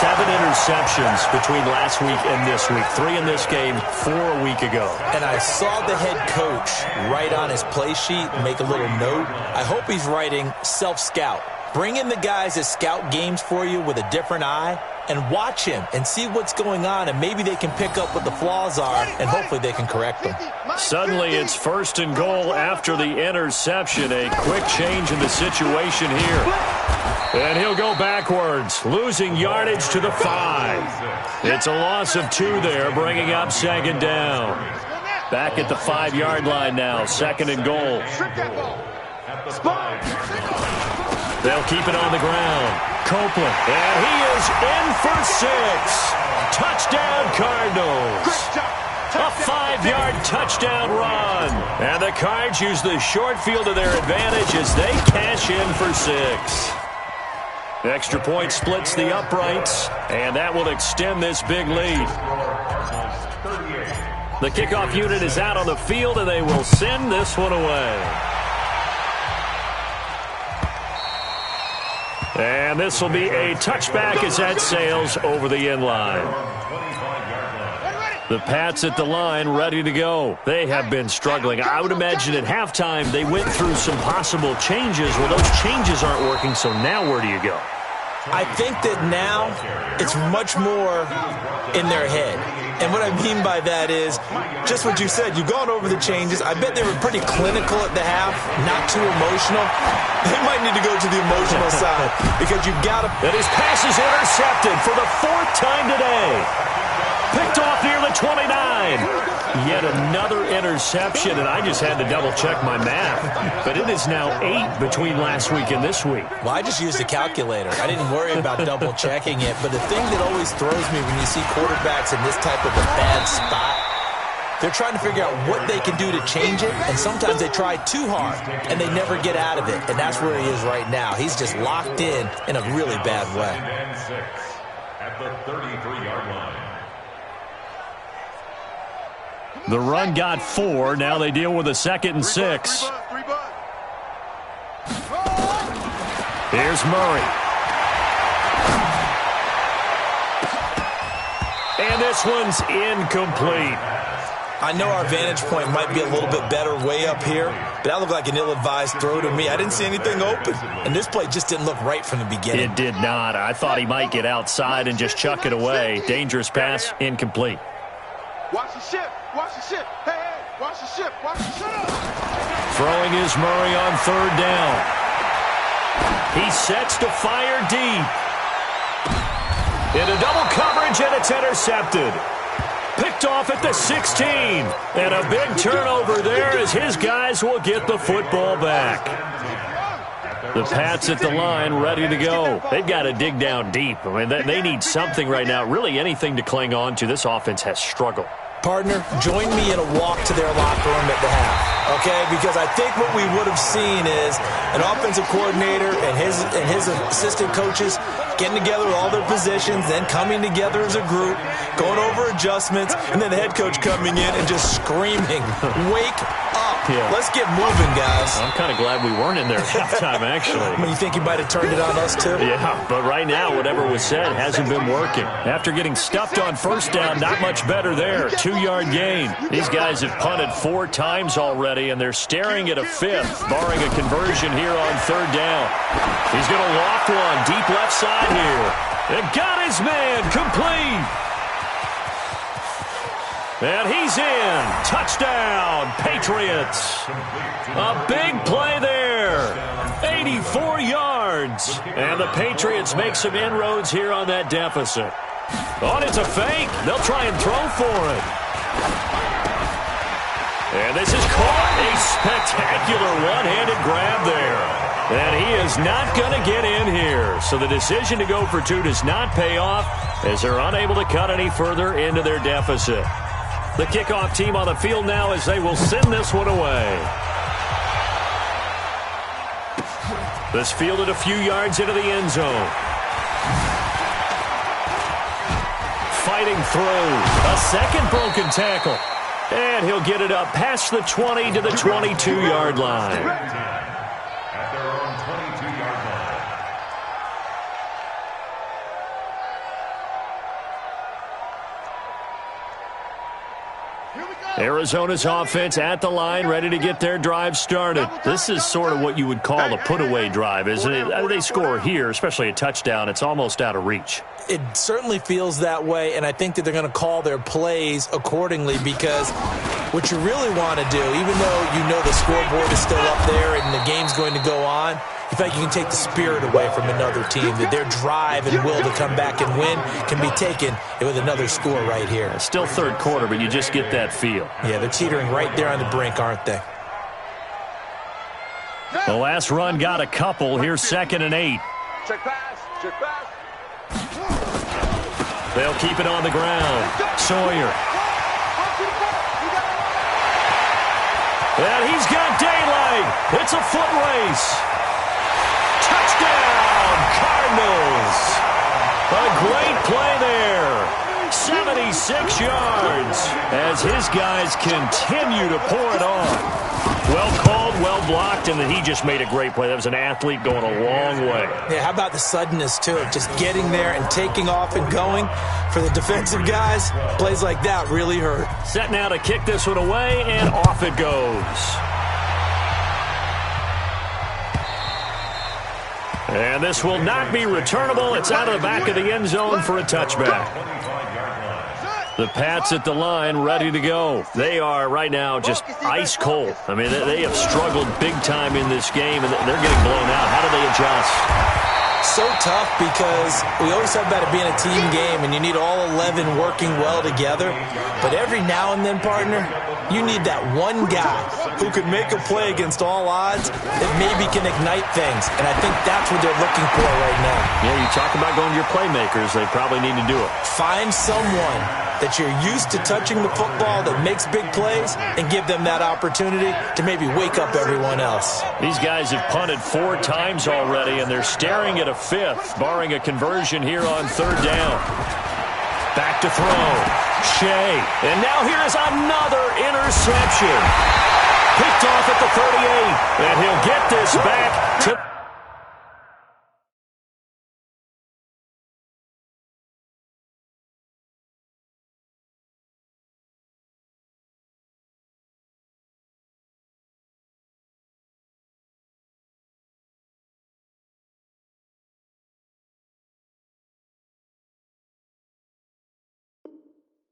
Speaker 2: 7 interceptions between last week and this week. 3 in this game, 4 a week ago.
Speaker 4: And I saw the head coach write on his play sheet, make a little note. I hope he's writing self-scout. Bring in the guys that scout games for you with a different eye and watch him and see what's going on, and maybe they can pick up what the flaws are, and hopefully they can correct them.
Speaker 2: Suddenly it's 1st and goal after the interception. A quick change in the situation here. And he'll go backwards, losing yardage to the 5. It's a loss of 2 there, bringing up 2nd down. Back at the 5-yard line now, 2nd and goal. They'll keep it on the ground. Copeland, and he is in for 6. Touchdown, Cardinals. A 5-yard touchdown run. And the Cards use the short field to their advantage as they cash in for 6. Extra point splits the uprights, and that will extend this big lead. The kickoff unit is out on the field, and they will send this one away. And this will be a touchback as that sails over the end line. The Pats at the line, ready to go. They have been struggling. I would imagine at halftime they went through some possible changes. Well, those changes aren't working, so now where do you go?
Speaker 4: I think that now it's much more in their head. And what I mean by that is just what you said. You've gone over the changes. I bet they were pretty clinical at the half, not too emotional. They might need to go to the emotional side because you've got to.
Speaker 2: And his pass is intercepted for the 4th time today. Picked off near the 29. Yet another interception, and I just had to double-check my math. But it is now 8 between last week and this week.
Speaker 4: Well, I just used a calculator. I didn't worry about double-checking it. But the thing that always throws me when you see quarterbacks in this type of a bad spot, they're trying to figure out what they can do to change it, and sometimes they try too hard, and they never get out of it. And that's where he is right now. He's just locked in a really bad way.
Speaker 3: At the 33-yard line.
Speaker 2: The run got 4. Now they deal with a 2nd and 6. Here's Murray. And this one's incomplete.
Speaker 4: I know our vantage point might be a little bit better way up here, but that looked like an ill-advised throw to me. I didn't see anything open, and this play just didn't look right from the beginning.
Speaker 2: It did not. I thought he might get outside and just chuck it away. Dangerous pass, incomplete.
Speaker 5: Watch the ship. Watch the ship. Hey, hey, watch the ship. Watch the ship.
Speaker 2: Throwing is Murray on 3rd down. He sets to fire deep. Into double coverage, and it's intercepted. Picked off at the 16. And a big turnover there as his guys will get the football back. The Pats at the line ready to go. They've got to dig down deep. I mean, they need something right now, really anything to cling on to. This offense has struggled.
Speaker 4: Partner, join me in a walk to their locker room at the half, okay? Because I think what we would have seen is an offensive coordinator and his assistant coaches getting together with all their positions, then coming together as a group, going over adjustments, and then the head coach coming in and just screaming, "Wake up. Yeah. Let's get moving, guys."
Speaker 2: I'm kind of glad we weren't in there at halftime, actually.
Speaker 4: I mean, you think he might have turned it on us, too?
Speaker 2: Yeah, but right now, whatever was said hasn't been working. After getting stuffed on 1st down, not much better there. 2-yard gain. These guys have punted 4 times already, and they're staring at a 5th, barring a conversion here on 3rd down. He's going to loft one deep left side here. And got his man complete. And he's in. Touchdown, Patriots. A big play there. 84 yards. And the Patriots make some inroads here on that deficit. Oh, it's a fake. They'll try and throw for it. And this is caught. A spectacular one-handed grab there. And he is not going to get in here. So the decision to go for 2 does not pay off as they're unable to cut any further into their deficit. The kickoff team on the field now as they will send this one away. This fielded a few yards into the end zone. Fighting through. A second broken tackle. And he'll get it up past the 20 to the 22-yard line.
Speaker 3: At their own 22-yard line.
Speaker 2: Arizona's offense at the line, ready to get their drive started. This is sort of what you would call a put-away drive, isn't it? They score here, especially a touchdown. It's almost out of reach.
Speaker 4: It certainly feels that way, and I think that they're going to call their plays accordingly because what you really want to do, even though you know the scoreboard is still up there and the game's going to go on, in fact, you can take the spirit away from another team, that their drive and will to come back and win can be taken with another score right here.
Speaker 2: Still 3rd quarter, but you just get that feel.
Speaker 4: Yeah, they're teetering right there on the brink, aren't they?
Speaker 2: The last run got a couple. Here's 2nd and 8.
Speaker 5: Check pass. Check pass.
Speaker 2: They'll keep it on the ground. Sawyer. And he's got daylight. It's a foot race. Touchdown, Cardinals. A great play there. 76 yards as his guys continue to pour it on. Well called, well blocked, and then he just made a great play. That was an athlete going a long way.
Speaker 4: Yeah, how about the suddenness, too, of just getting there and taking off and going? For the defensive guys, plays like that really hurt.
Speaker 2: Set now to kick this one away, and off it goes. And this will not be returnable. It's out of the back of the end zone for a touchback. The Pats at the line, ready to go. They are right now just ice cold. I mean, they have struggled big time in this game, and they're getting blown out. How do they adjust?
Speaker 4: So tough because we always talk about it being a team game, and you need all 11 working well together. But every now and then, partner, you need that one guy who could make a play against all odds that maybe can ignite things. And I think that's what they're looking for right now.
Speaker 2: Yeah, you talk about going to your playmakers. They probably need to do it.
Speaker 4: Find someone that you're used to touching the football that makes big plays and give them that opportunity to maybe wake up everyone else.
Speaker 2: These guys have punted 4 times already, and they're staring at a 5th, barring a conversion here on 3rd down. Back to throw. Shea. And now here is another interception. Picked off at the 38. And he'll get this back to...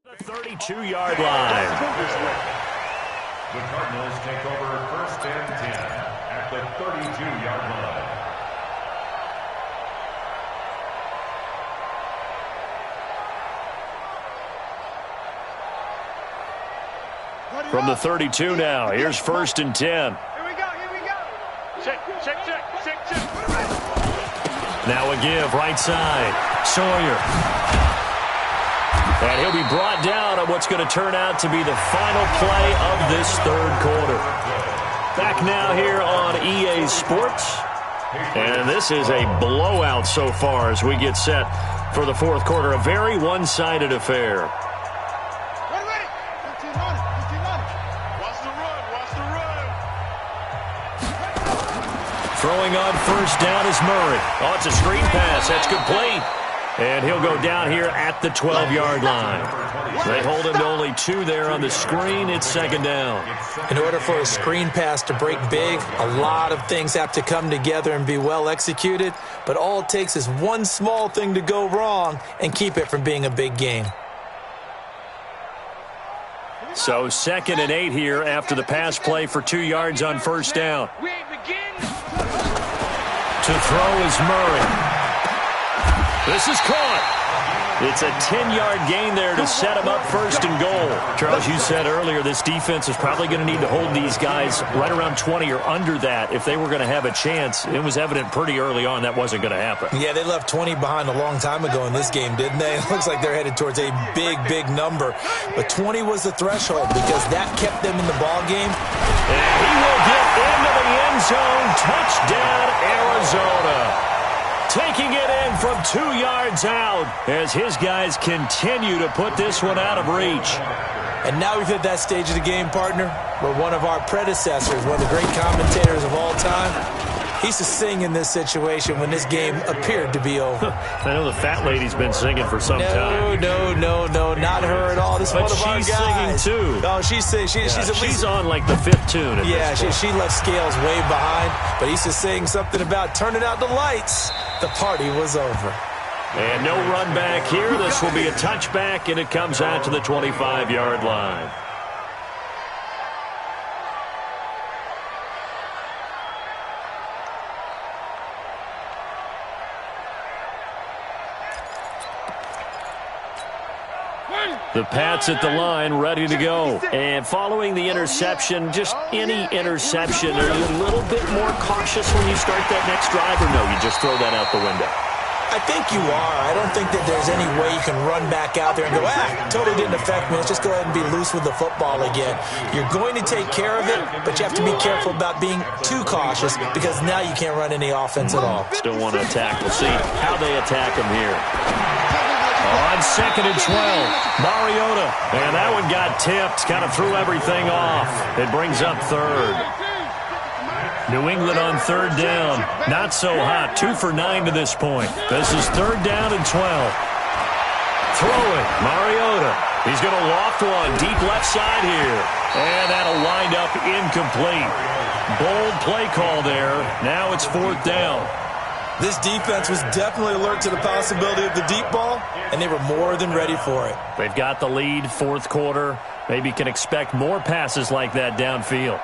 Speaker 2: the 32-yard line.
Speaker 3: The Cardinals take over 1st and 10 at the 32-yard line.
Speaker 2: From the 32 now, here's 1st and 10.
Speaker 5: Here we go. Check.
Speaker 2: Now a give, right side. Sawyer. And he'll be brought down on what's going to turn out to be the final play of this 3rd quarter. Back now here on EA Sports. And this is a blowout so far as we get set for the 4th quarter. A very one-sided affair.
Speaker 5: Ready. 15 on it. Watch the run.
Speaker 2: Throwing on 1st down is Murray. Oh, it's a screen pass. That's complete. And he'll go down here at the 12-yard line. They hold him to only 2 there on the screen. It's 2nd down.
Speaker 4: In order for a screen pass to break big, a lot of things have to come together and be well executed. But all it takes is one small thing to go wrong and keep it from being a big game.
Speaker 2: So 2nd and 8 here after the pass play for 2 yards on 1st down.
Speaker 5: We ain't begin.
Speaker 2: To throw is Murray. This is caught. It's a 10-yard gain there to set him up 1st and goal. Charles, you said earlier this defense is probably going to need to hold these guys right around 20 or under that if they were going to have a chance. It was evident pretty early on that wasn't going to happen.
Speaker 4: Yeah, they left 20 behind a long time ago in this game, didn't they? It looks like they're headed towards a big number. But 20 was the threshold because that kept them in the ball game.
Speaker 2: And he will get into the end zone. Touchdown, Arizona. Taking it in from 2 yards out as his guys continue to put this one out of reach.
Speaker 4: And now we've hit that stage of the game, partner, where one of our predecessors, one of the great commentators of all time, he used to sing in this situation when this game appeared to be over.
Speaker 2: I know the fat lady's been singing for some time.
Speaker 4: No, not her at all. This is one of our guys.
Speaker 2: She's singing too.
Speaker 4: Oh, she's
Speaker 2: she's on like the 5th tune.
Speaker 4: Yeah, she left Scales way behind, but he used to sing something about turning out the lights. The party was over.
Speaker 2: And no run back here. This will be a touchback, and it comes out to the 25-yard line. The Pats at the line, ready to go. And following the interception, just any interception, are you a little bit more cautious when you start that next drive, or no, you just throw that out the window?
Speaker 4: I think you are. I don't think that there's any way you can run back out there and go, totally didn't affect me. Let's just go ahead and be loose with the football again. You're going to take care of it, but you have to be careful about being too cautious because now you can't run any offense at all.
Speaker 2: Still want to attack. We'll see how they attack him here. On 2nd and 12, Mariota. And that one got tipped, kind of threw everything off. It brings up 3rd. New England on 3rd down. Not so hot. 2 for 9 to this point. This is 3rd down and 12. Throwing. Mariota. He's going to loft one deep left side here. And that'll wind up incomplete. Bold play call there. Now it's 4th down.
Speaker 4: This defense was definitely alert to the possibility of the deep ball, and they were more than ready for it.
Speaker 2: They've got the lead, fourth quarter. Maybe can expect more passes like that downfield.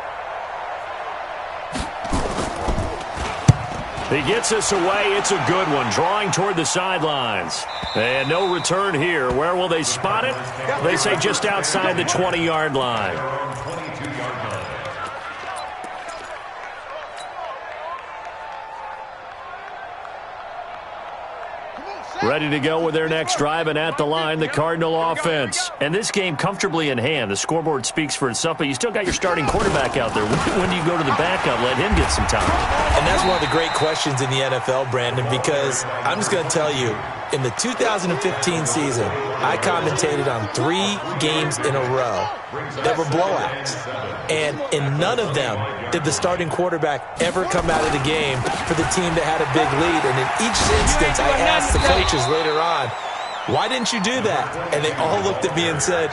Speaker 2: He gets us away. It's a good one, drawing toward the sidelines. And no return here. Where will they spot it? They say just outside the 20-yard line. Ready to go with their next drive, and at the line, the Cardinal offense. And this game comfortably in hand. The scoreboard speaks for itself, but you still got your starting quarterback out there. When do you go to the backup, let him get some time?
Speaker 4: And that's one of the great questions in the NFL, Brandon, because I'm just going to tell you, in the 2015 season, I commentated on 3 games in a row that were blowouts. And in none of them did the starting quarterback ever come out of the game for the team that had a big lead. And in each instance, I asked the coaches later on, why didn't you do that? And they all looked at me and said,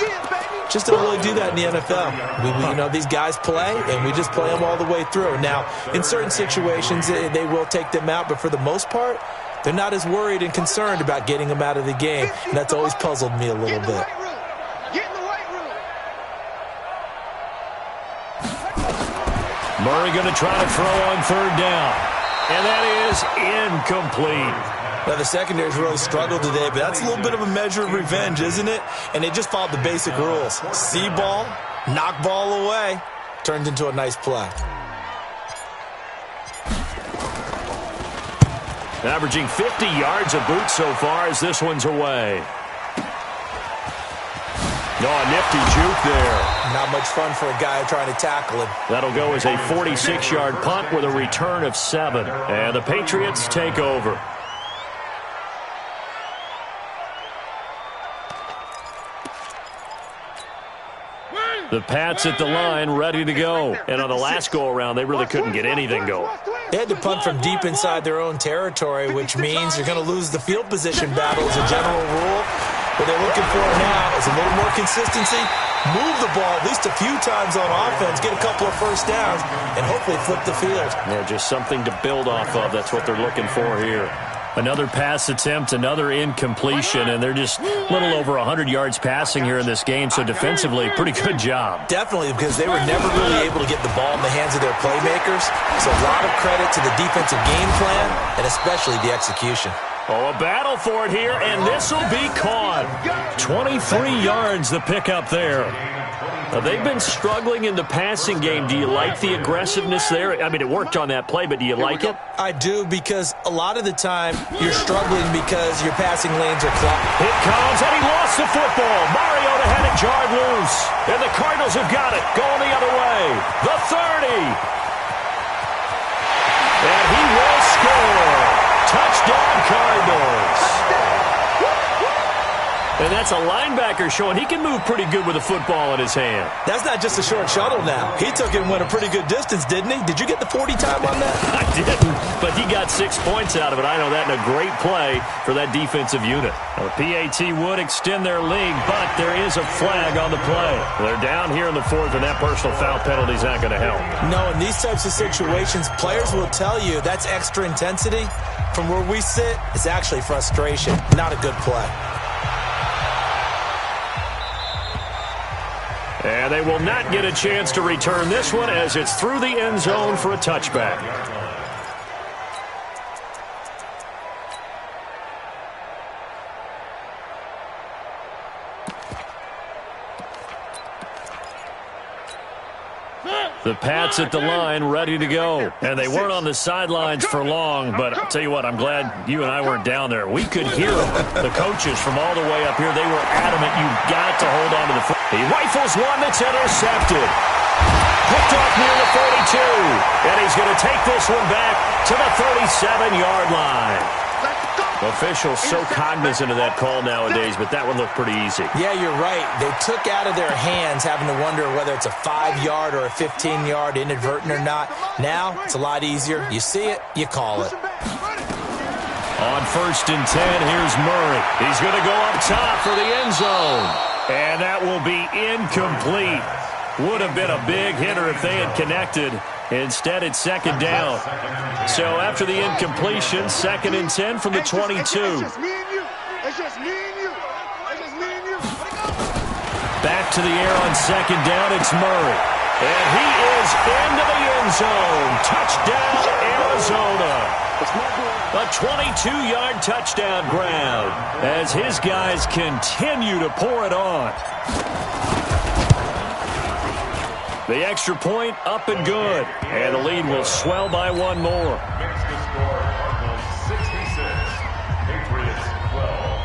Speaker 4: just don't really do that in the NFL. These guys play, and we just play them all the way through. Now, in certain situations, they will take them out, but for the most part, they're not as worried and concerned about getting them out of the game. And that's always puzzled me a little bit.
Speaker 2: Murray going to try to throw on third down. And that is incomplete.
Speaker 4: Now, the secondary's really struggled today, but that's a little bit of a measure of revenge, isn't it? And they just followed the basic rules. See ball, knock ball away, turned into a nice play.
Speaker 2: Averaging 50 yards a boot so far as this one's away. Oh, a nifty juke there.
Speaker 4: Not much fun for a guy trying to tackle him.
Speaker 2: That'll go as a 46-yard punt with a return of 7. And the Patriots take over. The Pats at the line, ready to go. And on the last go-around, they really couldn't get anything going.
Speaker 4: They had to punt from deep inside their own territory, which means you're going to lose the field position battle as a general rule. What they're looking for now is a little more consistency, move the ball at least a few times on offense, get a couple of first downs, and hopefully flip the field.
Speaker 2: Yeah, just something to build off of. That's what they're looking for here. Another pass attempt, another incompletion, and they're just a little over 100 yards passing here in this game, so defensively, pretty good job.
Speaker 4: Definitely, because they were never really able to get the ball in the hands of their playmakers, so a lot of credit to the defensive game plan, and especially the execution.
Speaker 2: Oh, a battle for it here, and this will be caught. 23 yards the pickup there. They've been struggling in the passing game. Do you like the aggressiveness there? I mean, it worked on that play, but do you like it?
Speaker 4: I do, because a lot of the time you're struggling because your passing lanes are clogged.
Speaker 2: It comes, and he lost the football. Mariota had it jarred loose, and the Cardinals have got it. Going the other way. The 30. And he will score. Touchdown, Cardinals. And that's a linebacker showing he can move pretty good with a football in his hand.
Speaker 4: That's not just a short shuttle now. He took it and went a pretty good distance, didn't he? Did you get the 40 time on that?
Speaker 2: I didn't, but he got 6 points out of it. I know that, and a great play for that defensive unit. Now, the PAT would extend their lead, but there is a flag on the play. They're down here in the fourth, and that personal foul penalty is not going to help.
Speaker 4: No, in these types of situations, players will tell you that's extra intensity. From where we sit, it's actually frustration, not a good play.
Speaker 2: And they will not get a chance to return this one as it's through the end zone for a touchback. The Pats at the line, ready to go. And they weren't on the sidelines for long, but I'll tell you what, I'm glad you and I weren't down there. We could hear the coaches from all the way up here. They were adamant, you've got to hold on to the football. He rifles one that's intercepted. Picked off near the 42. And he's going to take this one back to the 37-yard line. Officials so cognizant of that call nowadays, but that one looked pretty easy.
Speaker 4: Yeah, you're right. They took out of their hands having to wonder whether it's a 5-yard or a 15-yard inadvertent or not. Now, it's a lot easier. You see it, you call it.
Speaker 2: On 1st and 10, here's Murray. He's going to go up top for the end zone. And that will be incomplete. Would have been a big hitter if they had connected. Instead, it's second down. So after the incompletion, 2nd and 10 from the 22.
Speaker 5: It's just me and you. It's just me and you. It's just me and you.
Speaker 2: Back to the air on 2nd down, it's Murray. And he is into the end zone. Touchdown, Arizona. A 22-yard touchdown grab as his guys continue to pour it on. The extra point up and good. And the lead will swell by one more.
Speaker 3: Makes the score Cardinals 66, Patriots 12.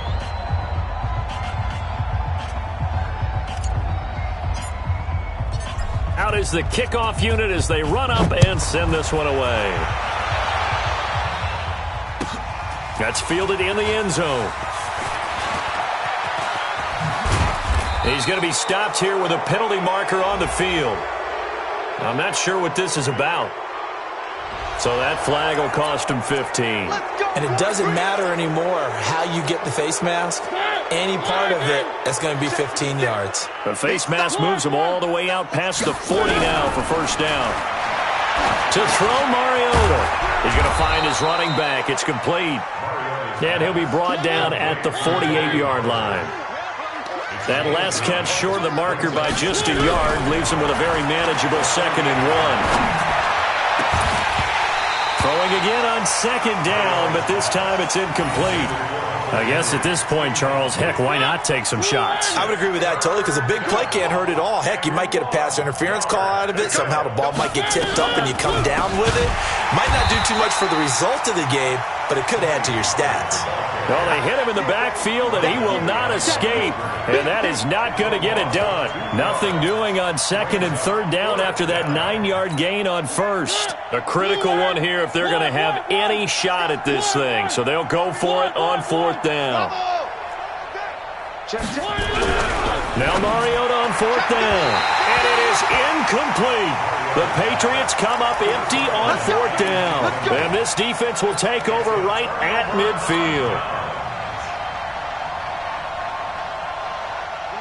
Speaker 2: Out is the kickoff unit as they run up and send this one away. That's fielded in the end zone. He's going to be stopped here with a penalty marker on the field. I'm not sure what this is about. So that flag will cost him 15.
Speaker 4: And it doesn't matter anymore how you get the face mask. Any part of it is going to be 15 yards.
Speaker 2: The face mask moves him all the way out past the 40 now for first down. To throw, Mariota. He's going to find his running back. It's complete. And he'll be brought down at the 48-yard line. That last catch short of the marker by just a yard leaves him with a very manageable 2nd and 1. Throwing again on 2nd down, but this time it's incomplete. I guess at this point, Charles, heck, why not take some shots?
Speaker 4: I would agree with that totally because a big play can't hurt at all. Heck, you might get a pass interference call out of it. Somehow the ball might get tipped up and you come down with it. Might not do too much for the result of the game, but it could add to your stats.
Speaker 2: Well, they hit him in the backfield, and he will not escape. And that is not going to get it done. Nothing doing on 2nd and 3rd down after that 9-yard gain on 1st. A critical one here if they're going to have any shot at this thing. So they'll go for it on 4th down. Now Mariota on 4th down. And it is incomplete. The Patriots come up empty on 4th down. And this defense will take over right at midfield.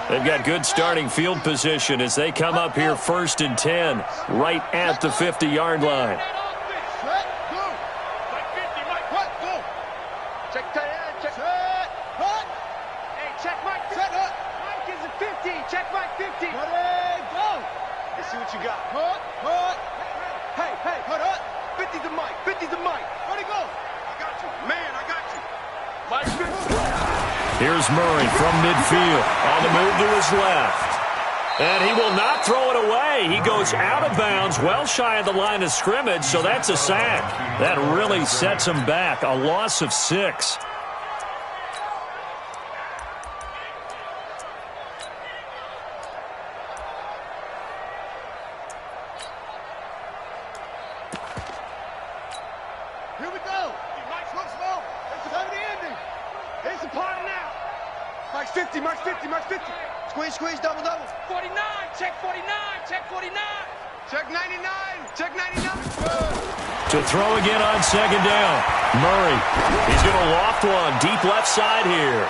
Speaker 2: They've got good starting field position as they come up here 1st and 10, right at the 50-yard line.
Speaker 5: Let's see what you got. Hey, hold up. 50's the mic. 50's the mic. Where'd he go? I got you. Man, I got you. Mike 50.
Speaker 2: Here's Murray from midfield. On the move to his left. And he will not throw it away. He goes out of bounds, well shy of the line of scrimmage, so that's a sack. That really sets him back. A loss of 6.
Speaker 5: Here we go. Mike's look slow. It's the ending. It's the party now. Mike's 50, Mike's 50, Mike's 50. Squeeze, double.
Speaker 6: 49, check 49, check 49.
Speaker 5: Check 99, check 99.
Speaker 2: To throw again on 2nd down. Murray, he's going to loft one deep left side here.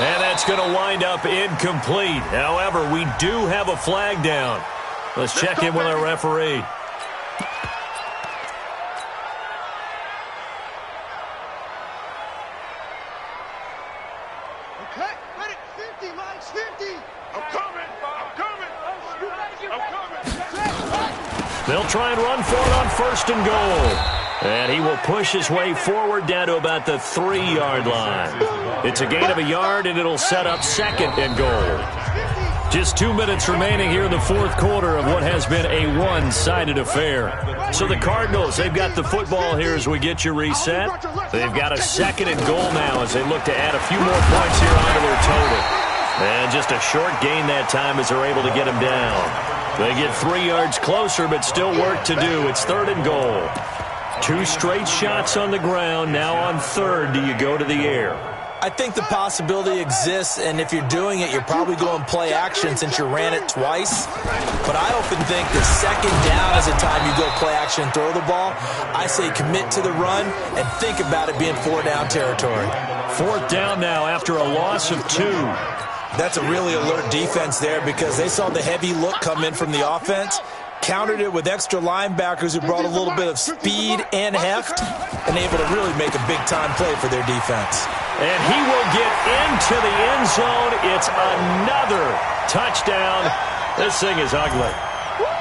Speaker 2: And that's going to wind up incomplete. However, we do have a flag down. Let's check in with our referee.
Speaker 5: Okay, ready, 50, Mike's 50. I'm coming.
Speaker 2: They'll try and run for it on 1st and goal. And he will push his way forward down to about the 3-yard line. It's a gain of a yard, and it'll set up 2nd and goal. Just 2 minutes remaining here in the 4th quarter of what has been a one-sided affair. So the Cardinals, they've got the football here as we get you reset. They've got a 2nd and goal now as they look to add a few more points here onto their total. And just a short gain that time as they're able to get him down. They get 3 yards closer, but still work to do. It's 3rd and goal. 2 straight shots on the ground. Now on 3rd, do you go to the air?
Speaker 4: I think the possibility exists, and if you're doing it, you're probably going play action since you ran it twice. But I often think that 2nd down is the time you go play action and throw the ball. I say commit to the run and think about it being 4-down territory.
Speaker 2: 4th down now after a loss of 2.
Speaker 4: That's a really alert defense there because they saw the heavy look come in from the offense, countered it with extra linebackers who brought a little bit of speed and heft, and able to really make a big-time play for their defense.
Speaker 2: And he will get into the end zone. It's another touchdown. This thing is ugly.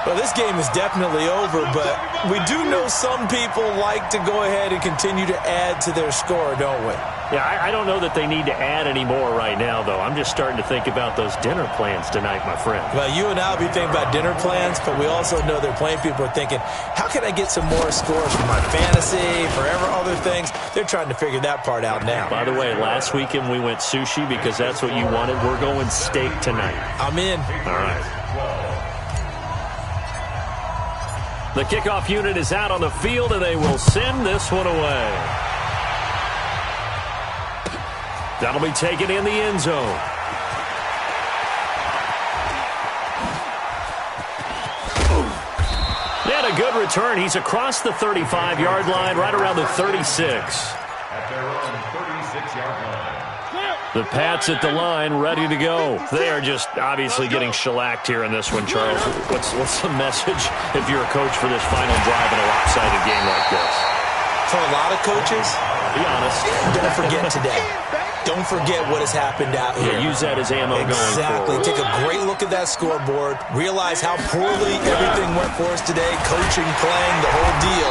Speaker 4: Well, this game is definitely over, but we do know some people like to go ahead and continue to add to their score, don't we?
Speaker 2: Yeah, I don't know that they need to add any more right now, though. I'm just starting to think about those dinner plans tonight, my friend.
Speaker 4: Well, you and I will be thinking about dinner plans, but we also know their playing people are thinking, how can I get some more scores for my fantasy, for other things? They're trying to figure that part out now.
Speaker 2: By the way, last weekend we went sushi because that's what you wanted. We're going steak tonight.
Speaker 4: I'm in.
Speaker 2: All right. The kickoff unit is out on the field, and they will send this one away. That'll be taken in the end zone. And a good return. He's across the 35-yard line, right around the 36.
Speaker 3: At their own 36-yard line.
Speaker 2: The Pats at the line, ready to go. They are just obviously getting shellacked here in this one, Charles. What's the message if you're a coach for this final drive in a lopsided game like this?
Speaker 4: For a lot of coaches,
Speaker 2: be honest.
Speaker 4: Don't forget today. Don't forget what has happened out here.
Speaker 2: Yeah, use that as ammo going forward.
Speaker 4: Exactly. Take a great look at that scoreboard. Realize how poorly everything went for us today. Coaching, playing, the whole deal.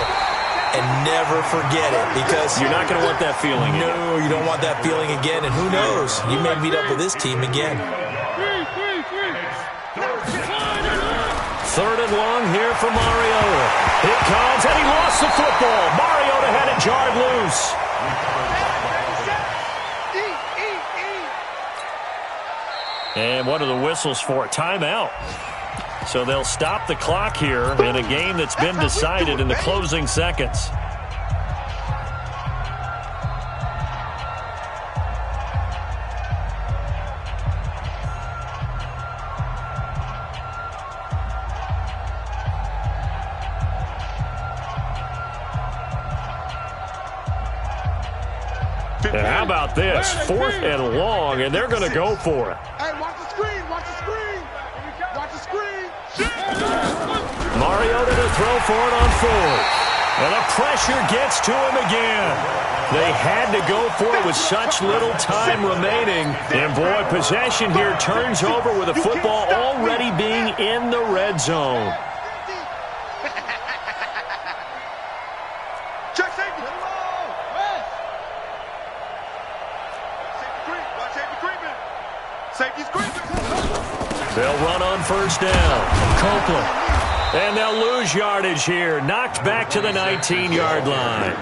Speaker 4: And never forget it, because
Speaker 2: you're not going to want that feeling again.
Speaker 4: No, you don't want that feeling again. And who knows? You may meet up with this team again.
Speaker 2: 3rd and long here for Mariota. It comes, and he lost the football. Mariota had it jarred loose. And what are the whistles for? Timeout. So they'll stop the clock here in a game that's been decided in the closing seconds. And how about this? 4th and long, and they're going to go for it.
Speaker 5: Hey, watch the screen, watch the screen. Watch the screen.
Speaker 2: Mariota to throw for it on 4th. And the pressure gets to him again. They had to go for it with such little time remaining. And boy, possession here turns over with the football already being in the red zone.
Speaker 5: Check safety. Safety's creeping.
Speaker 2: They'll run on 1st down. Copeland. And they'll lose yardage here. Knocked back to the 19-yard line.